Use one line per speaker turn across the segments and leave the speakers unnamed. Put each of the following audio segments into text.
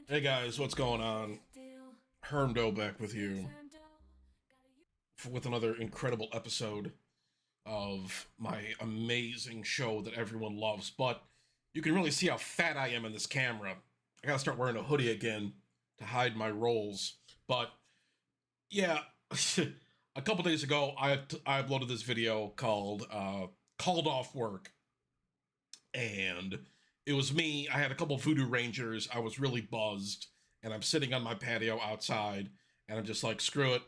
Hey guys, what's going on? Hermdo back with you with another incredible episode of my amazing show that everyone loves. But you can really see how fat I am in this camera. I gotta start wearing a hoodie again to hide my rolls. But yeah, a couple days ago, I uploaded this video called "Called Off Work," and it was me. I had a couple Voodoo Rangers. I was really buzzed, and I'm sitting on my patio outside, and I'm just like, screw it.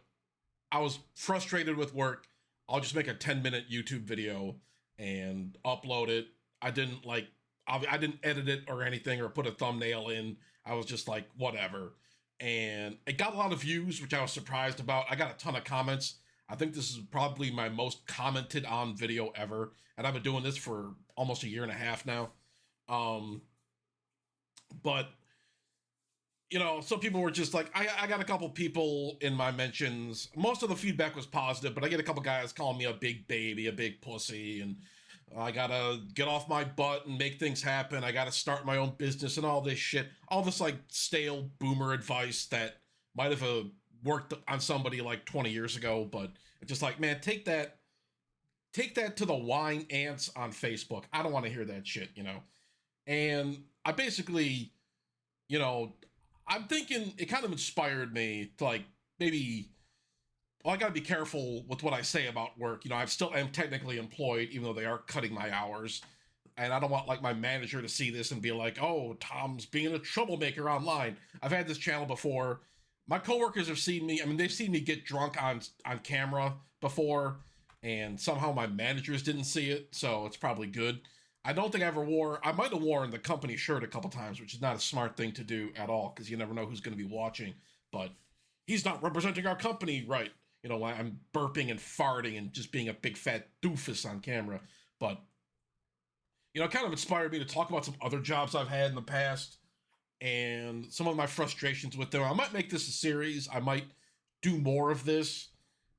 I was frustrated with work. I'll just make a 10-minute YouTube video and upload it. I didn't like, I didn't edit it or anything or put a thumbnail in. I was just like, whatever. And it got a lot of views, which I was surprised about. I got a ton of comments. I think this is probably my most commented on video ever. And I've been doing this for almost a year and a half now. Um, but some people were just like, I got a couple people in my mentions. Most of the feedback was positive, but I get a couple guys calling me a big baby, a big pussy, and I gotta get off my butt and make things happen. I gotta start my own business and all this shit. All this like stale boomer advice that might have worked on somebody like 20 years ago, but it's just like, man, take that to the wine ants on Facebook. I don't want to hear that shit. And I basically, you know, I'm thinking it kind of inspired me to like maybe. Well, I got to be careful with what I say about work. I still am technically employed, even though they are cutting my hours, and I don't want like my manager to see this and be like, "Oh, Tom's being a troublemaker online." I've had this channel before. My coworkers have seen me. I mean, they've seen me get drunk on camera before, and somehow my managers didn't see it, so it's probably good. I don't think I ever wore. I might have worn the company shirt a couple times, which is not a smart thing to do at all because you never know who's going to be watching. But he's not representing our company right. I'm burping and farting and just being a big fat doofus on camera. But it kind of inspired me to talk about some other jobs I've had in the past and some of my frustrations with them. I might make this a series. I might do more of this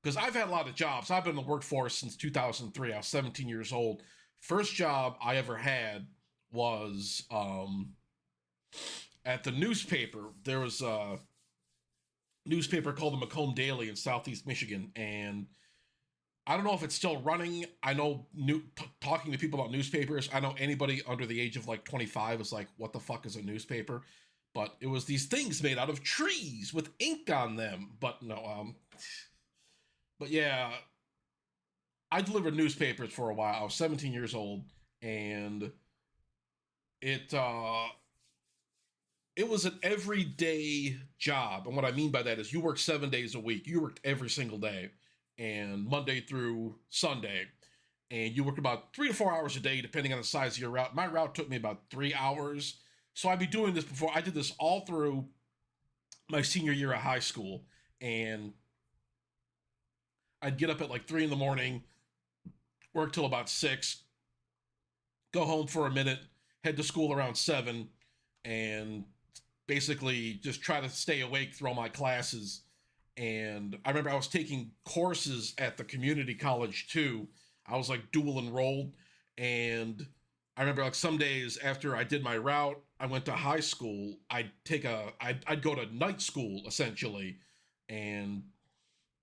because I've had a lot of jobs. I've been in the workforce since 2003. I was 17 years old. First job I ever had was at the newspaper. There was a newspaper called the Macomb Daily in Southeast Michigan, and I don't know if it's still running. I know talking to people about newspapers, I know anybody under the age of like 25 is like, what the fuck is a newspaper? But it was these things made out of trees with ink on them. But no, but yeah, I delivered newspapers for a while. I was 17 years old, and it it was an everyday job. And what I mean by that is you work 7 days a week. You worked every single day, and Monday through Sunday. And you worked about 3 to 4 hours a day, depending on the size of your route. My route took me about 3 hours. So I'd be doing this before. I did this all through my senior year of high school. And I'd get up at like 3 in the morning, work till about 6, go home for a minute, head to school around 7, and basically just try to stay awake through all my classes. And I remember I was taking courses at the community college too. I was like dual enrolled. And I remember like some days after I did my route, I went to high school. I'd go to night school essentially. And,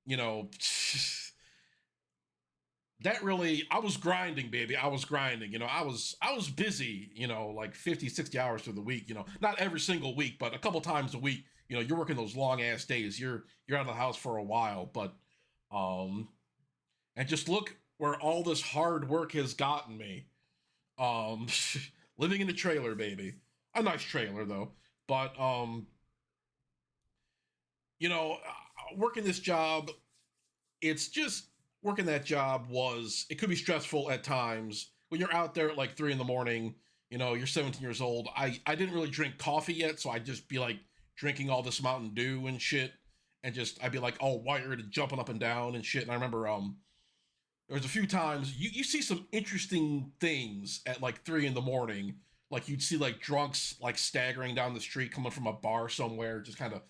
you know, that really, I was grinding, baby. I was grinding. I was busy, like 50, 60 hours through the week. Not every single week, but a couple times a week. You're working those long ass days. You're out of the house for a while. But um and just look where all this hard work has gotten me. um Living in a trailer, baby. A nice trailer though. But working this job, it's just working that job it could be stressful at times when you're out there at like 3 in the morning. You're 17 years old. I didn't really drink coffee yet, so I'd just be like drinking all this Mountain Dew and shit, and just I'd be like all wired and jumping up and down and shit. And I remember there was a few times you see some interesting things at like 3 in the morning. Like you'd see like drunks like staggering down the street coming from a bar somewhere, just kind of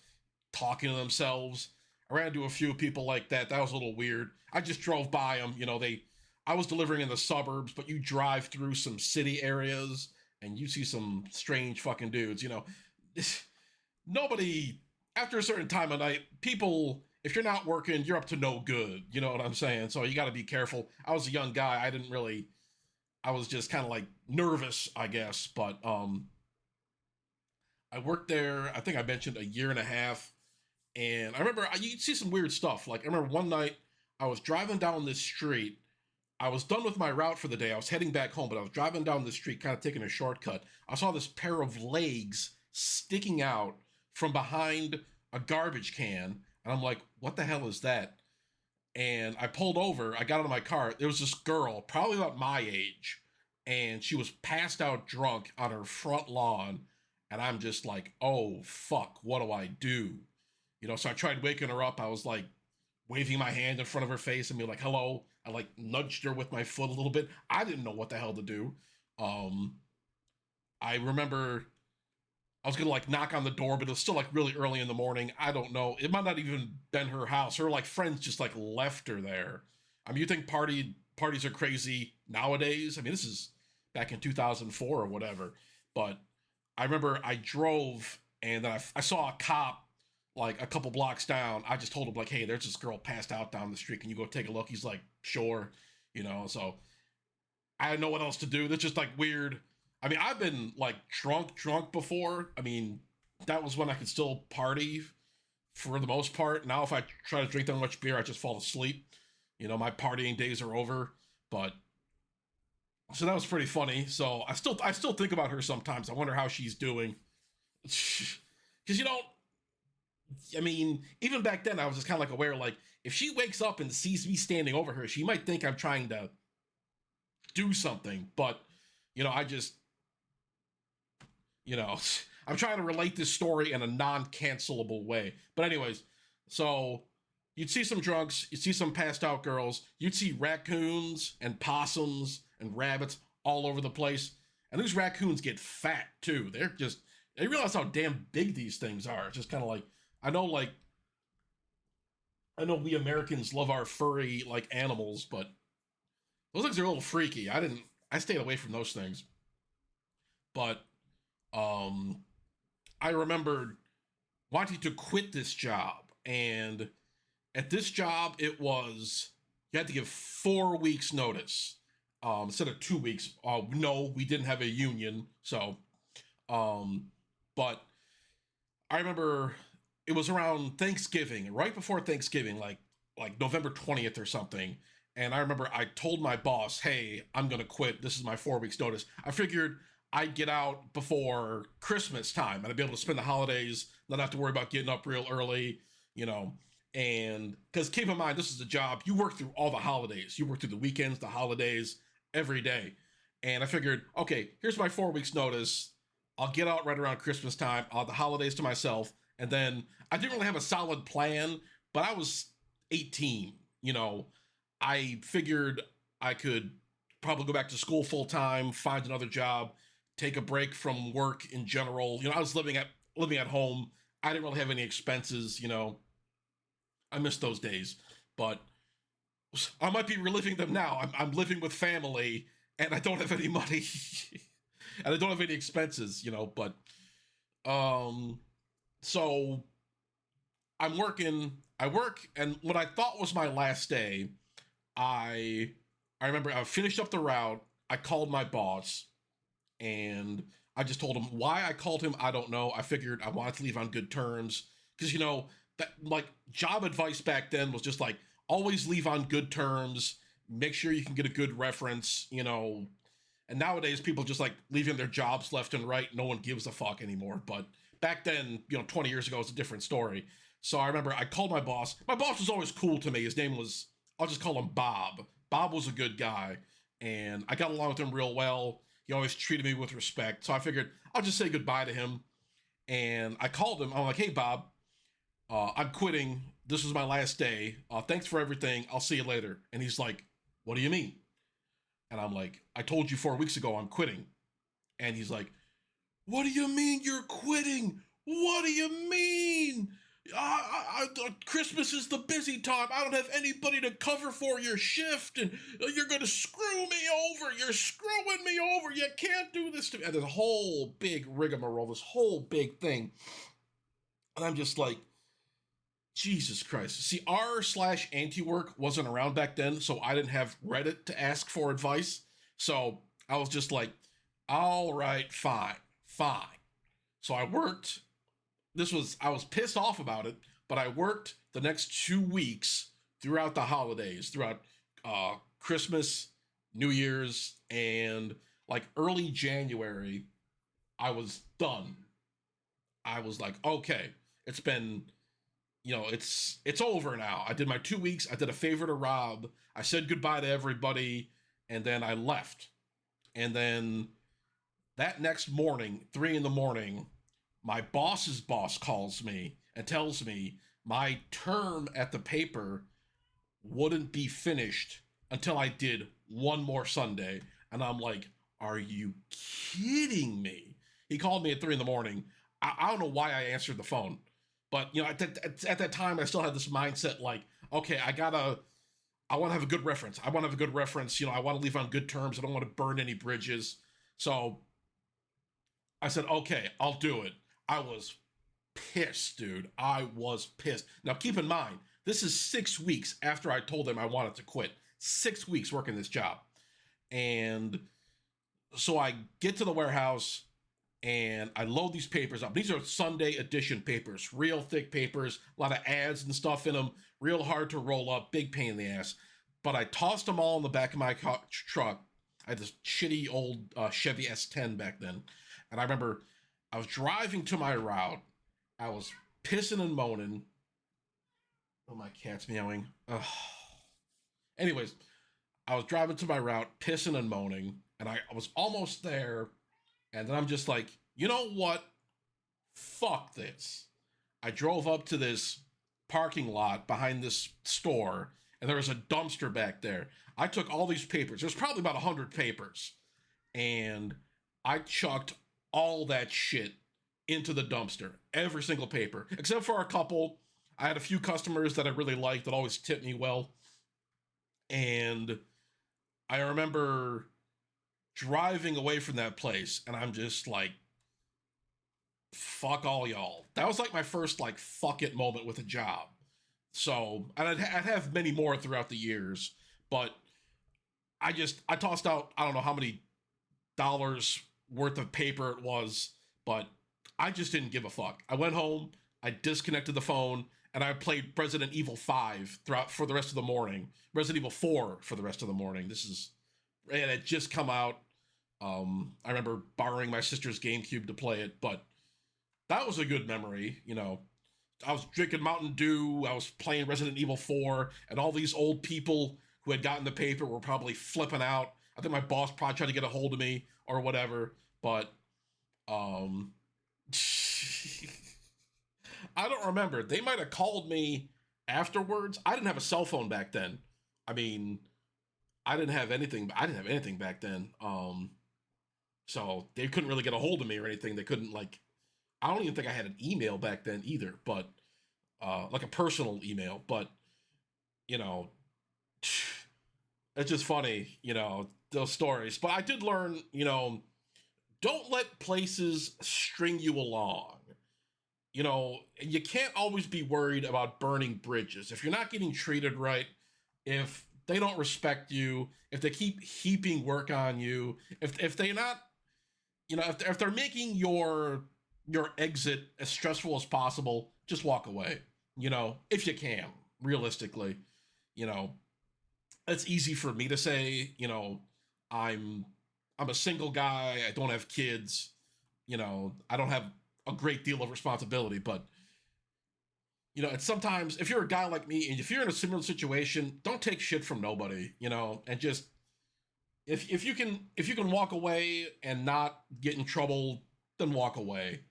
talking to themselves. I ran into a few people like that. That was a little weird. I just drove by them. I was delivering in the suburbs, but you drive through some city areas, and you see some strange fucking dudes. You know, nobody after a certain time of night, people. If you're not working, you're up to no good. You know what I'm saying? So you got to be careful. I was a young guy. I didn't really. I was just kind of like nervous, I guess. But I worked there. I think I mentioned a year and a half, and I remember you'd see some weird stuff. Like I remember one night I was driving down this street. I was done with my route for the day. I was heading back home, but I was driving down the street, kind of taking a shortcut. I saw this pair of legs sticking out from behind a garbage can, and I'm like, "What the hell is that?" And I pulled over. I got out of my car. There was this girl, probably about my age, and she was passed out drunk on her front lawn. And I'm just like, "Oh fuck, what do I do?" You know, so I tried waking her up. I was like waving my hand in front of her face and be like, "Hello." I like nudged her with my foot a little bit. I didn't know what the hell to do. Um, I remember I was gonna like knock on the door, but it was still like really early in the morning. I don't know. It might not even been her house. Her like friends just like left her there. I mean, you think parties are crazy nowadays? I mean, this is back in 2004 or whatever. But I remember I drove and then I saw a cop like a couple blocks down. I just told him like, "Hey, there's this girl passed out down the street. Can you go take a look?" He's like, "Sure," you know. So I didn't know what else to do. That's just like weird. I mean, I've been like drunk before. I mean, that was when I could still party for the most part. Now, if I try to drink that much beer, I just fall asleep. You know, my partying days are over. But so that was pretty funny. So I still think about her sometimes. I wonder how she's doing. Because you don't. I mean, even back then, I was just kind of like aware, like if she wakes up and sees me standing over her, she might think I'm trying to do something. But I just you know, I'm trying to relate this story in a non-cancelable way. But anyways, so you'd see some drunks, you'd see some passed out girls, you'd see raccoons and possums and rabbits all over the place. And these raccoons get fat too. They realize how damn big these things are. It's just kind of like I know like I know we Americans love our furry like animals, but those things are a little freaky. I stayed away from those things. But um I remembered wanting to quit this job. And at this job, it was you had to give 4 weeks notice instead of 2 weeks. No, we didn't have a union, so but I remember it was around Thanksgiving, right before Thanksgiving, like November 20th or something. And I remember I told my boss, "Hey, I'm gonna quit. This is my 4 weeks notice." I figured I'd get out before Christmas time and I'd be able to spend the holidays, not have to worry about getting up real early, you know. And because keep in mind, this is a job you work through all the holidays. You work through the weekends, the holidays, every day. And I figured, okay, here's my 4 weeks notice. I'll get out right around Christmas time. I'll have the holidays to myself. And then I didn't really have a solid plan, but I was 18. I figured I could probably go back to school full time, find another job, take a break from work in general. I was living at home. I didn't really have any expenses. I miss those days, but I might be reliving them now. I'm living with family, and I don't have any money, and I don't have any expenses. But um, so I'm working. I work, and what I thought was my last day, I I remember I finished up the route. I called my boss, and I just told him why I called him. I don't know. I figured I wanted to leave on good terms because that like job advice back then was just like always leave on good terms. Make sure you can get a good reference. And nowadays people just like leaving their jobs left and right. No one gives a fuck anymore. But back then, 20 years ago, it's a different story. So I remember I called my boss. My boss was always cool to me. His name was, I'll just call him Bob. Bob was a good guy, and I got along with him real well. He always treated me with respect. So I figured I'll just say goodbye to him. And I called him. I'm like, "Hey, Bob, I'm quitting. This was my last day. Thanks for everything. I'll see you later." And he's like, "What do you mean?" And I'm like, "I told you 4 weeks ago I'm quitting." And he's like, "What do you mean you're quitting? What do you mean? Christmas is the busy time. I don't have anybody to cover for your shift, and you're going to screw me over. You're screwing me over. You can't do this to me. And there's a whole big rigmarole, this whole big thing. And I'm just like, Jesus Christ. See, r/anti-work wasn't around back then, so I didn't have Reddit to ask for advice. So I was just like, all right, fine, fine. So I worked. I was pissed off about it, but I worked the next 2 weeks throughout the holidays, throughout Christmas, New Year's, and like early January. I was done. I was like, okay, it's been, it's over now. I did my 2 weeks. I did a favor to Rob. I said goodbye to everybody, and then I left. And then that next morning, 3 in the morning, my boss's boss calls me and tells me my term at the paper wouldn't be finished until I did one more Sunday. And I'm like, are you kidding me? He called me at 3 in the morning. I don't know why I answered the phone, but at that time I still had this mindset like, okay, I want to have a good reference. I want to have a good reference. I want to leave on good terms. I don't want to burn any bridges. So I said, okay, I'll do it. I was pissed, dude. I was pissed. Now, keep in mind, this is 6 weeks after I told him I wanted to quit. 6 weeks working this job. And so I get to the warehouse and I load these papers up. These are Sunday edition papers, real thick papers, a lot of ads and stuff in them, real hard to roll up, big pain in the ass. But I tossed them all in the back of my truck. I had this shitty old Chevy S10 back then. And I remember I was driving to my route. I was pissing and moaning. Oh, my cat's meowing. Ugh. Anyways, I was driving to my route, pissing and moaning, and I was almost there. And then I'm just like, you know what? Fuck this. I drove up to this parking lot behind this store, and there was a dumpster back there. I took all these papers. There's probably about 100 papers. And I chucked all that shit into the dumpster. Every single paper. Except for a couple. I had a few customers that I really liked that always tipped me well. And I remember driving away from that place, and I'm just like, fuck all y'all. That was like my first like fuck it moment with a job. So, and I'd have many more throughout the years, but I tossed out, I don't know how many dollars worth of paper it was, but I just didn't give a fuck. I went home, I disconnected the phone, and I played Resident Evil 5 throughout for the rest of the morning. Resident Evil 4 for the rest of the morning. And it just come out. I remember borrowing my sister's GameCube to play it, but that was a good memory. I was drinking Mountain Dew, I was playing Resident Evil 4, and all these old people who had gotten the paper were probably flipping out. I think my boss probably tried to get a hold of me or whatever, but I don't remember. They might have called me afterwards. I didn't have a cell phone back then. I mean, I didn't have anything back then. So they couldn't really get a hold of me or anything. They couldn't I don't even think I had an email back then either, but like a personal email. But it's just funny, those stories. But I did learn, don't let places string you along. You can't always be worried about burning bridges. If you're not getting treated right, if they don't respect you, if they keep heaping work on you, if they're not, if they're making your exit as stressful as possible, just walk away. If you can, realistically, it's easy for me to say, I'm a single guy, I don't have kids, I don't have a great deal of responsibility, but it's sometimes if you're a guy like me and if you're in a similar situation, don't take shit from nobody, and just if you can walk away and not get in trouble, then walk away.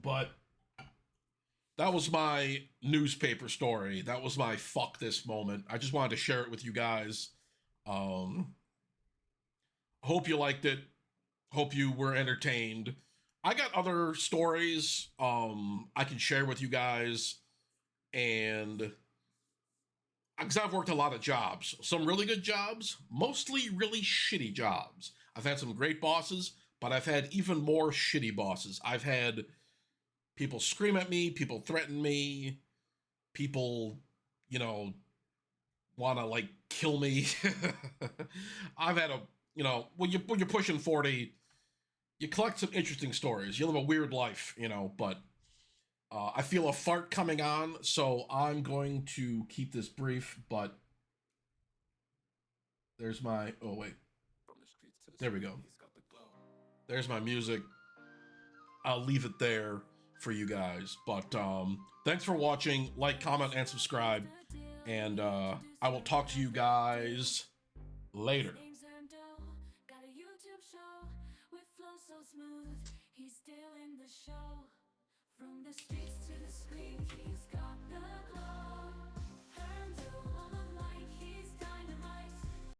But that was my newspaper story. That was my fuck this moment. I just wanted to share it with you guys. Hope you liked it. Hope you were entertained. I got other stories I can share with you guys, and because I've worked a lot of jobs, some really good jobs, mostly really shitty jobs. I've had some great bosses, but I've had even more shitty bosses. I've had people scream at me, people threaten me, people, you know, want to like kill me. I've had a, when you're pushing 40, you collect some interesting stories. You live a weird life, but I feel a fart coming on, so I'm going to keep this brief, but there's my, oh wait, there we go. There's my music. I'll leave it there for you guys. But thanks for watching. Like, comment, and subscribe. And I will talk to you guys later. From the streets to